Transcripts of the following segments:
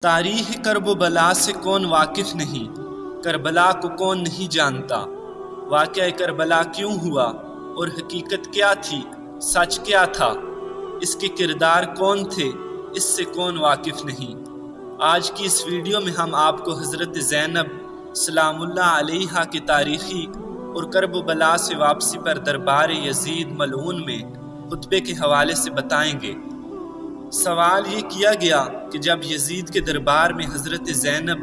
تاریخ کرب و بلا سے کون واقف نہیں، کربلا کو کون نہیں جانتا۔ واقعہ کربلا کیوں ہوا اور حقیقت کیا تھی، سچ کیا تھا، اس کے کردار کون تھے، اس سے کون واقف نہیں۔ آج کی اس ویڈیو میں ہم آپ کو حضرت زینب سلام اللہ علیہا کی تاریخی اور کرب و بلا سے واپسی پر دربار یزید ملعون میں خطبے کے حوالے سے بتائیں گے۔ سوال یہ کیا گیا کہ جب یزید کے دربار میں حضرت زینب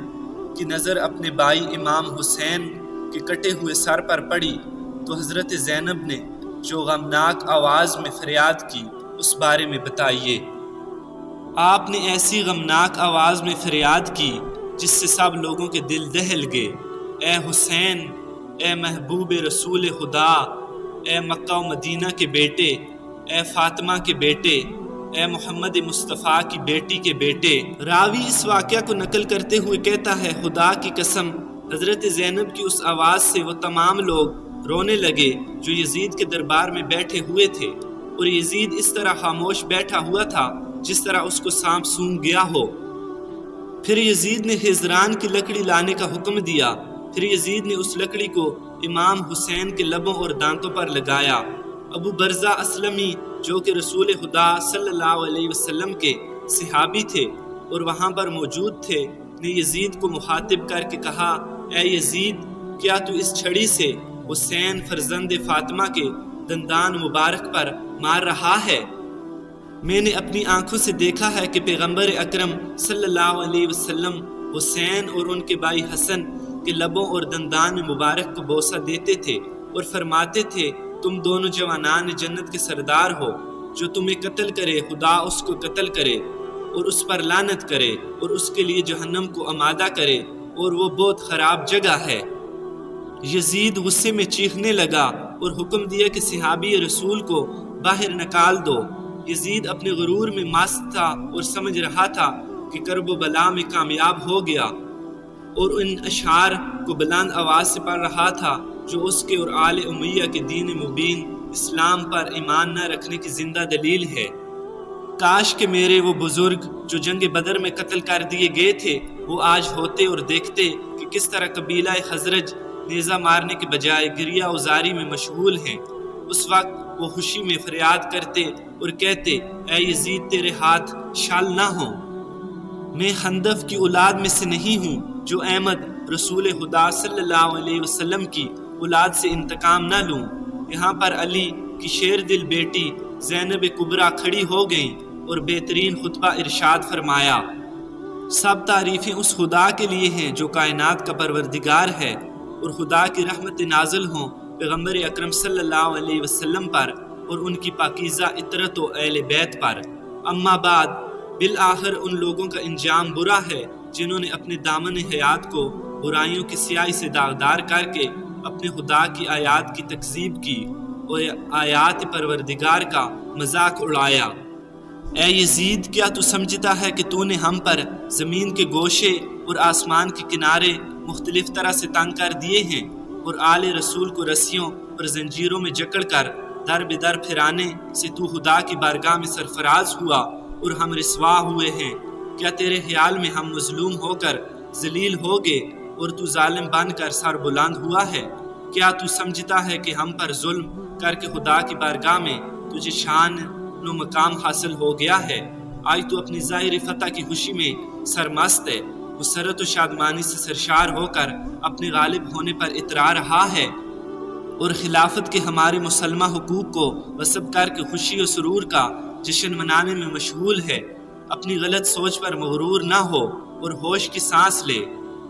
کی نظر اپنے بھائی امام حسین کے کٹے ہوئے سر پر پڑی تو حضرت زینب نے جو غمناک آواز میں فریاد کی اس بارے میں بتائیے۔ آپ نے ایسی غمناک آواز میں فریاد کی جس سے سب لوگوں کے دل دہل گئے۔ اے حسین، اے محبوب رسول خدا، اے مکہ و مدینہ کے بیٹے، اے فاطمہ کے بیٹے، اے محمد مصطفیٰ کی بیٹی کے بیٹے۔ راوی اس واقعہ کو نقل کرتے ہوئے کہتا ہے، خدا کی قسم، حضرت زینب کی اس آواز سے وہ تمام لوگ رونے لگے جو یزید کے دربار میں بیٹھے ہوئے تھے، اور یزید اس طرح خاموش بیٹھا ہوا تھا جس طرح اس کو سانپ سونگھ گیا ہو۔ پھر یزید نے خضران کی لکڑی لانے کا حکم دیا۔ پھر یزید نے اس لکڑی کو امام حسین کے لبوں اور دانتوں پر لگایا۔ ابو برزہ اسلمی جو کہ رسول خدا صلی اللہ علیہ وسلم کے صحابی تھے اور وہاں پر موجود تھے، نے یزید کو مخاطب کر کے کہا، اے یزید، کیا تو اس چھڑی سے حسین فرزند فاطمہ کے دندان مبارک پر مار رہا ہے؟ میں نے اپنی آنکھوں سے دیکھا ہے کہ پیغمبر اکرم صلی اللہ علیہ وسلم حسین اور ان کے بھائی حسن کے لبوں اور دندان مبارک کو بوسہ دیتے تھے اور فرماتے تھے، تم دونوں جوانان جنت کے سردار ہو، جو تمہیں قتل کرے خدا اس کو قتل کرے اور اس پر لعنت کرے اور اس کے لیے جہنم کو آمادہ کرے، اور وہ بہت خراب جگہ ہے۔ یزید غصے میں چیخنے لگا اور حکم دیا کہ صحابی رسول کو باہر نکال دو۔ یزید اپنے غرور میں مست تھا اور سمجھ رہا تھا کہ کرب و بلا میں کامیاب ہو گیا، اور ان اشعار کو بلند آواز سے پڑھ رہا تھا جو اس کے اور آل امیہ کے دین مبین اسلام پر ایمان نہ رکھنے کی زندہ دلیل ہے۔ کاش کہ میرے وہ بزرگ جو جنگ بدر میں قتل کر دیے گئے تھے وہ آج ہوتے اور دیکھتے کہ کس طرح قبیلہ خزرج نیزہ مارنے کے بجائے گریہ ازاری میں مشغول ہیں۔ اس وقت وہ خوشی میں فریاد کرتے اور کہتے، اے یزید، تیرے ہاتھ شال نہ ہوں۔ میں خندف کی اولاد میں سے نہیں ہوں جو احمد رسول خدا صلی اللہ علیہ وسلم کی اولاد سے انتقام نہ لوں۔ یہاں پر علی کی شیر دل بیٹی زینب کبریٰ کھڑی ہو گئیں اور بہترین خطبہ ارشاد فرمایا، سب تعریفیں اس خدا کے لیے ہیں جو کائنات کا پروردگار ہے، اور خدا کی رحمت نازل ہوں پیغمبر اکرم صلی اللہ علیہ وسلم پر اور ان کی پاکیزہ عطرت و اہل بیت پر۔ اما بعد، بالآخر ان لوگوں کا انجام برا ہے جنہوں نے اپنے دامن حیات کو برائیوں کی سیاہی سے داغدار کر کے اپنے خدا کی آیات کی تکذیب کی اور آیات پروردگار کا مذاق اڑایا۔ اے یزید، کیا تو سمجھتا ہے کہ تو نے ہم پر زمین کے گوشے اور آسمان کے کنارے مختلف طرح سے تنگ کر دیے ہیں، اور آل رسول کو رسیوں اور زنجیروں میں جکڑ کر در بدر پھرانے سے تو خدا کی بارگاہ میں سرفراز ہوا اور ہم رسوا ہوئے ہیں؟ کیا تیرے خیال میں ہم مظلوم ہو کر ذلیل ہو گئے اور تو ظالم بن کر سر بلند ہوا ہے؟ کیا تو سمجھتا ہے کہ ہم پر ظلم کر کے خدا کی بارگاہ میں تجھے شان و مقام حاصل ہو گیا ہے؟ آج تو اپنی ظاہر فتح کی خوشی میں سرمست ہے، مسرت و شادمانی سے سرشار ہو کر اپنے غالب ہونے پر اترا رہا ہے، اور خلافت کے ہمارے مسلمہ حقوق کو غصب کر کے خوشی و سرور کا جشن منانے میں مشغول ہے۔ اپنی غلط سوچ پر مغرور نہ ہو اور ہوش کی سانس لے۔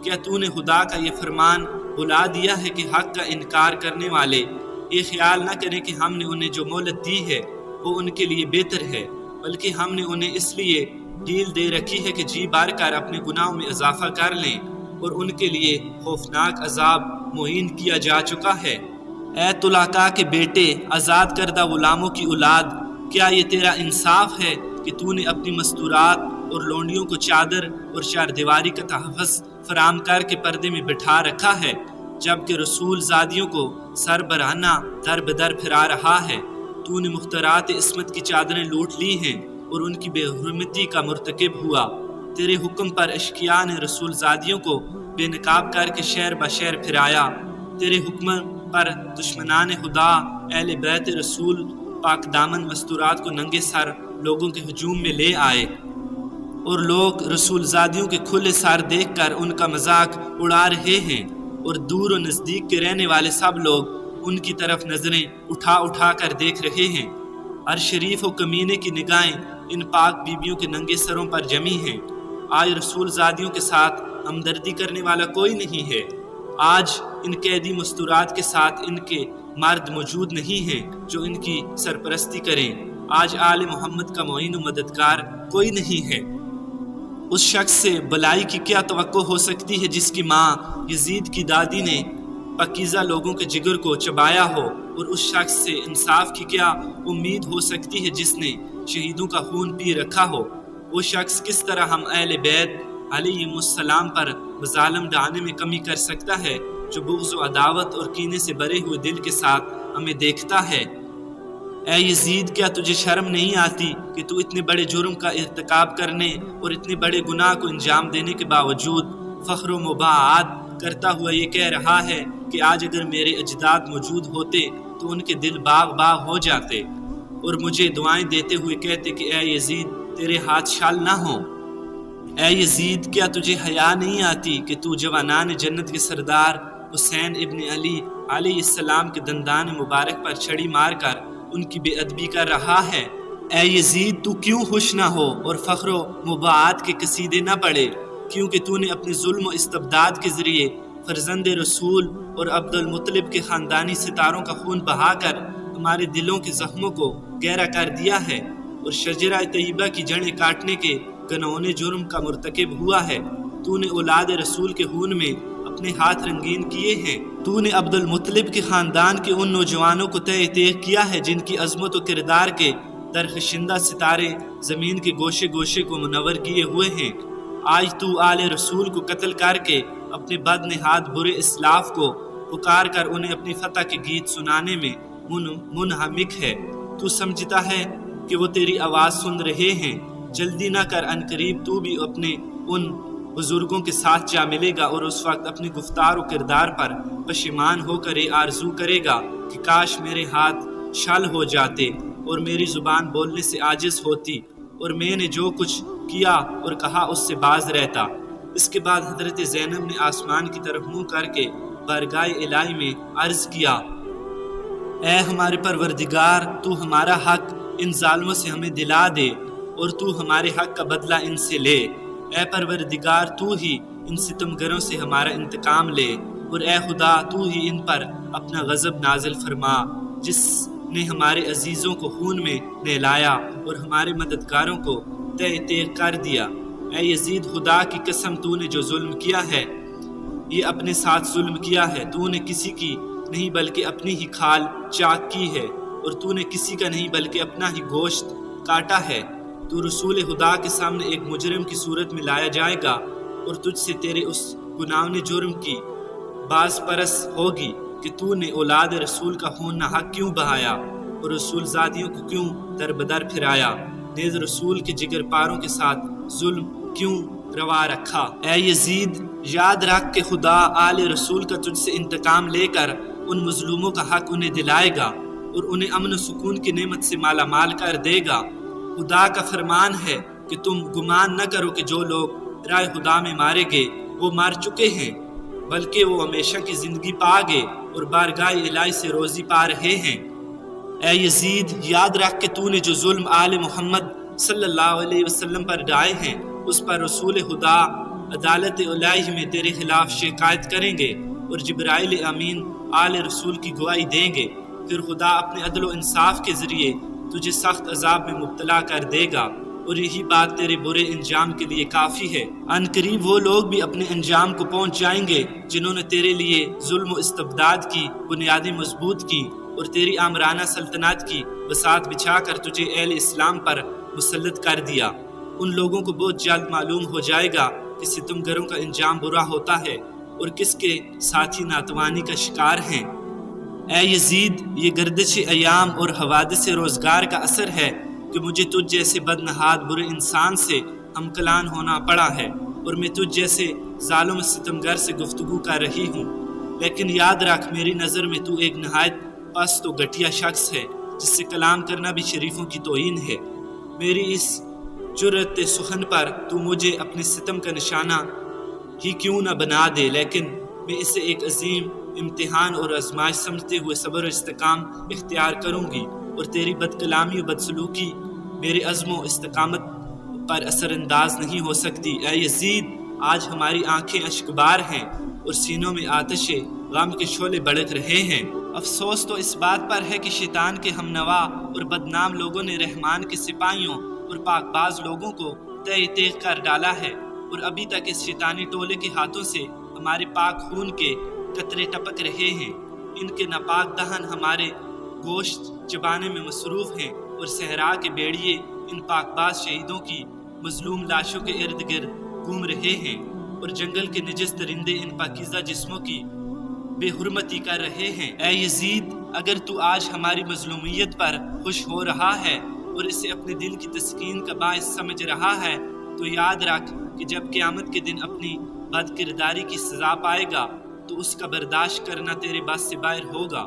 کیا تو نے خدا کا یہ فرمان بھلا دیا ہے کہ حق کا انکار کرنے والے یہ خیال نہ کریں کہ ہم نے انہیں جو مہلت دی ہے وہ ان کے لیے بہتر ہے، بلکہ ہم نے انہیں اس لیے ڈھیل دے رکھی ہے کہ جی بھر کر اپنے گناہوں میں اضافہ کر لیں، اور ان کے لیے خوفناک عذاب معین کیا جا چکا ہے۔ اے طلقاء کے بیٹے، آزاد کردہ غلاموں کی اولاد، کیا یہ تیرا انصاف ہے کہ تو نے اپنی مستورات اور لونڈیوں کو چادر اور چار دیواری کا تحفظ فراہم کر کے پردے میں بٹھا رکھا ہے، جبکہ رسول زادیوں کو سر برہنہ در بدر پھرا رہا ہے؟ تو نے مخترات عصمت کی چادریں لوٹ لی ہیں اور ان کی بے حرمتی کا مرتکب ہوا۔ تیرے حکم پر اشقیاء نے رسول زادیوں کو بے نقاب کر کے شہر بشہر پھرایا، تیرے حکم پر دشمنان خدا اہل بیت رسول پاک دامن مستورات کو ننگے سر لوگوں کے ہجوم میں لے آئے، اور لوگ رسول زادیوں کے کھلے سر دیکھ کر ان کا مذاق اڑا رہے ہیں، اور دور و نزدیک کے رہنے والے سب لوگ ان کی طرف نظریں اٹھا اٹھا کر دیکھ رہے ہیں۔ ہر شریف و کمینے کی نگاہیں ان پاک بیبیوں کے ننگے سروں پر جمی ہیں۔ آج رسول زادیوں کے ساتھ ہمدردی کرنے والا کوئی نہیں ہے، آج ان قیدی مستورات کے ساتھ ان کے مرد موجود نہیں ہیں جو ان کی سرپرستی کریں، آج آل محمد کا معین و مددگار کوئی نہیں ہے۔ اس شخص سے بلائی کی کیا توقع ہو سکتی ہے جس کی ماں یزید کی دادی نے پاکیزہ لوگوں کے جگر کو چبایا ہو، اور اس شخص سے انصاف کی کیا امید ہو سکتی ہے جس نے شہیدوں کا خون پی رکھا ہو۔ وہ شخص کس طرح ہم اہل بیت علیہم السلام پر مظالم ڈھانے میں کمی کر سکتا ہے جو بغض و عداوت اور کینے سے بھرے ہوئے دل کے ساتھ ہمیں دیکھتا ہے۔ اے یزید، کیا تجھے شرم نہیں آتی کہ تو اتنے بڑے جرم کا ارتکاب کرنے اور اتنے بڑے گناہ کو انجام دینے کے باوجود فخر و مباحات کرتا ہوا یہ کہہ رہا ہے کہ آج اگر میرے اجداد موجود ہوتے تو ان کے دل باغ باغ ہو جاتے، اور مجھے دعائیں دیتے ہوئے کہتے کہ اے یزید تیرے ہاتھ شال نہ ہوں۔ اے یزید، کیا تجھے حیا نہیں آتی کہ تو جوانان جنت کے سردار حسین ابن علی علیہ السلام کے دندان مبارک پر چھڑی مار کر ان کی بے ادبی کر رہا ہے؟ اے یزید، تو کیوں خوش نہ ہو اور فخر و مباحات کے قصیدے نہ پڑھے، کیونکہ تو نے اپنے ظلم و استبداد کے ذریعے فرزند رسول اور عبد المطلب کے خاندانی ستاروں کا خون بہا کر ہمارے دلوں کے زخموں کو گہرا کر دیا ہے، اور شجرہ طیبہ کی جڑیں کاٹنے کے گناہونے جرم کا مرتکب ہوا ہے۔ تو نے اولاد رسول کے خون میں اپنے ہاتھ رنگین کیے ہیں، تو نے عبد المطلب کے خاندان کے ان نوجوانوں کو تہ تیغ کیا ہے جن کی عظمت و کردار کے درخشندہ ستارے زمین کے گوشے گوشے کو منور کیے ہوئے ہیں۔ آج تو آل رسول کو قتل کر کے اپنے بد نہاد برے اسلاف کو پکار کر انہیں اپنی فتح کے گیت سنانے میں منہمک ہے۔ تو سمجھتا ہے کہ وہ تیری آواز سن رہے ہیں؟ جلدی نہ کر، ان قریب تو بھی اپنے ان بزرگوں کے ساتھ جا ملے گا، اور اس وقت اپنی گفتار و کردار پر پشیمان ہو کر یہ آرزو کرے گا کہ کاش میرے ہاتھ شل ہو جاتے اور میری زبان بولنے سے عاجز ہوتی، اور میں نے جو کچھ کیا اور کہا اس سے باز رہتا۔ اس کے بعد حضرت زینب نے آسمان کی طرف منہ کر کے بارگاہ الہی میں عرض کیا، اے ہمارے پروردگار، تو ہمارا حق ان ظالموں سے ہمیں دلا دے، اور تو ہمارے حق کا بدلہ ان سے لے۔ اے پروردگار، تو ہی ان ستمگروں سے ہمارا انتقام لے، اور اے خدا تو ہی ان پر اپنا غضب نازل فرما، جس نے ہمارے عزیزوں کو خون میں نہلایا اور ہمارے مددگاروں کو تہ تیغ کر دیا۔ اے یزید، خدا کی قسم، تو نے جو ظلم کیا ہے یہ اپنے ساتھ ظلم کیا ہے، تو نے کسی کی نہیں بلکہ اپنی ہی کھال چاک کی ہے، اور تو نے کسی کا نہیں بلکہ اپنا ہی گوشت کاٹا ہے۔ تو رسول خدا کے سامنے ایک مجرم کی صورت میں لایا جائے گا، اور تجھ سے تیرے اس گناہونے جرم کی باز پرس ہوگی کہ تو نے اولاد رسول کا خون نہ حق کیوں بہایا، اور رسول زادیوں کو کیوں در بدر پھرایا، نیز رسول کے جگر پاروں کے ساتھ ظلم کیوں روا رکھا۔ اے یزید، یاد رکھ کہ خدا آل رسول کا تجھ سے انتقام لے کر ان مظلوموں کا حق انہیں دلائے گا، اور انہیں امن و سکون کی نعمت سے مالا مال کر دے گا۔ خدا کا فرمان ہے کہ تم گمان نہ کرو کہ جو لوگ راہ خدا میں مارے گئے وہ مار چکے ہیں، بلکہ وہ ہمیشہ کی زندگی پا گئے اور بارگاہ الہی سے روزی پا رہے ہیں۔ اے یزید، یاد رکھ کہ تو نے جو ظلم آل محمد صلی اللہ علیہ وسلم پر ڈھائے ہیں اس پر رسول خدا عدالت الہی میں تیرے خلاف شکایت کریں گے، اور جبرائیل امین آل رسول کی گواہی دیں گے۔ پھر خدا اپنے عدل و انصاف کے ذریعے تجھے سخت عذاب میں مبتلا کر دے گا، اور یہی بات تیرے برے انجام کے لیے کافی ہے۔ ان قریب وہ لوگ بھی اپنے انجام کو پہنچ جائیں گے جنہوں نے تیرے لیے ظلم و استبداد کی بنیادیں مضبوط کی، اور تیری آمرانہ سلطنت کی بساط بچھا کر تجھے اہل اسلام پر مسلط کر دیا۔ ان لوگوں کو بہت جلد معلوم ہو جائے گا کہ ستمگروں کا انجام برا ہوتا ہے اور کس کے ساتھی ناتوانی کا شکار ہیں۔ اے یزید، یہ گردش ایام اور حوادث روزگار کا اثر ہے کہ مجھے تجھ جیسے بدنہاد برے انسان سے امکلان ہونا پڑا ہے اور میں تجھ جیسے ظالم ستمگر سے گفتگو کر رہی ہوں، لیکن یاد رکھ میری نظر میں تو ایک نہایت پست و گھٹیا شخص ہے جس سے کلام کرنا بھی شریفوں کی توہین ہے۔ میری اس جرأت سخن پر تو مجھے اپنے ستم کا نشانہ ہی کیوں نہ بنا دے، لیکن میں اسے ایک عظیم امتحان اور آزمائش سمجھتے ہوئے صبر و استقام اختیار کروں گی، اور تیری بد کلامی و بدسلوکی میرے عزم و استقامت پر اثر انداز نہیں ہو سکتی۔ اے یزید، آج ہماری آنکھیں اشکبار ہیں اور سینوں میں آتش غم کے شعلے بھڑک رہے ہیں۔ افسوس تو اس بات پر ہے کہ شیطان کے ہم نوا اور بدنام لوگوں نے رحمان کے سپاہیوں اور پاک باز لوگوں کو تہہ تیغ کر ڈالا ہے، اور ابھی تک اس شیطانی ٹولے کے ہاتھوں سے ہمارے پاک خون کے قطرے ٹپک رہے ہیں۔ ان کے ناپاک دہن ہمارے گوشت چبانے میں مصروف ہیں، اور صحرا کے بیڑیے ان پاک باز شہیدوں کی مظلوم لاشوں کے ارد گرد گھوم رہے ہیں، اور جنگل کے نجس درندے ان پاکیزہ جسموں کی بے حرمتی کر رہے ہیں۔ اے یزید، اگر تو آج ہماری مظلومیت پر خوش ہو رہا ہے اور اسے اپنے دل کی تسکین کا باعث سمجھ رہا ہے، تو یاد رکھ کہ جب قیامت کے دن اپنی بد کرداری کی سزا پائے گا تو اس کا برداشت کرنا تیرے بس سے باہر ہوگا۔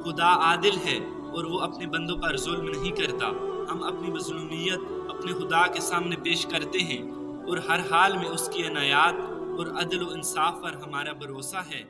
خدا عادل ہے اور وہ اپنے بندوں پر ظلم نہیں کرتا۔ ہم اپنی مظلومیت اپنے خدا کے سامنے پیش کرتے ہیں، اور ہر حال میں اس کی عنایات اور عدل و انصاف پر ہمارا بھروسہ ہے۔